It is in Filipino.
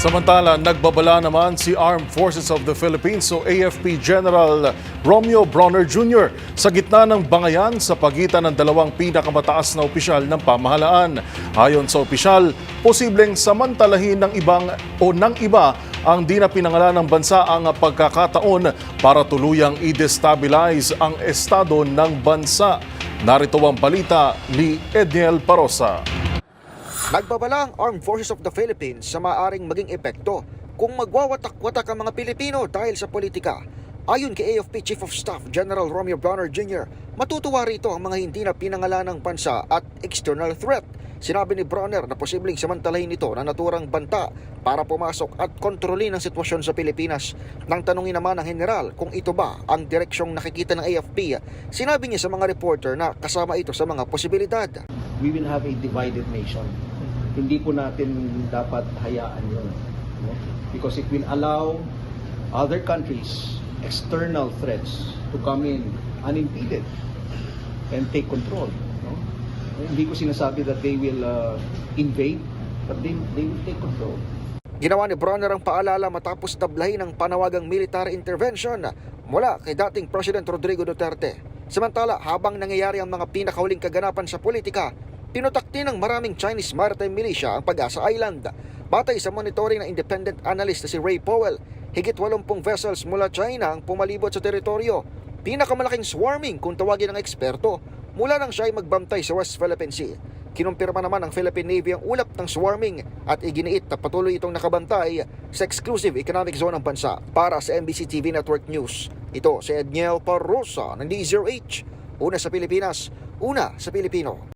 Samantala, nagbabala naman si Armed Forces of the Philippines o AFP General Romeo Bronner Jr. sa gitna ng bangayan sa pagitan ng dalawang pinakamataas na opisyal ng pamahalaan. Ayon sa opisyal, posibleng samantalahin ng iba ang di na pinangalan ng bansa ang pagkakataon para tuluyang i-destabilize ang estado ng bansa. Narito ang balita ni Edniel Parosa. Nagbabala ang Armed Forces of the Philippines sa maaaring maging epekto kung magwawatak-watak ang mga Pilipino dahil sa politika. Ayon kay AFP Chief of Staff General Romeo Bronner Jr., matutuwa rito ang mga hindi na pinangalanang bansa at external threat. Sinabi ni Bronner na posibleng samantalahin ito na naturang banta para pumasok at kontrolin ang sitwasyon sa Pilipinas. Nang tanungin naman ng general kung ito ba ang direksyong nakikita ng AFP, sinabi niya sa mga reporter na kasama ito sa mga posibilidad. We will have a divided nation. Hindi po natin dapat hayaan yun. No? Because it will allow other countries, external threats, to come in unimpeded and take control. No? Hindi ko sinasabi that they will invade, but they will take control. Ginawa ni Bronner ang paalala matapos tablahin ang panawagang military intervention mula kay dating President Rodrigo Duterte. Samantala, habang nangyayari ang mga pinakahuling kaganapan sa politika, pinutakti ng maraming Chinese maritime militia ang Pag-asa Island. Batay sa monitoring ng independent analyst na si Ray Powell, higit 80 vessels mula China ang pumalibot sa teritoryo. Pinakamalaking swarming kung tawagin ng eksperto mula nang siya ay magbantay sa West Philippine Sea. Kinumpirma naman ng Philippine Navy ang ulap ng swarming at iginiit na patuloy itong nakabantay sa exclusive economic zone ng bansa. Para sa NBC TV Network News, ito si Edniel Parosa ng DZRH. Una sa Pilipinas, una sa Pilipino.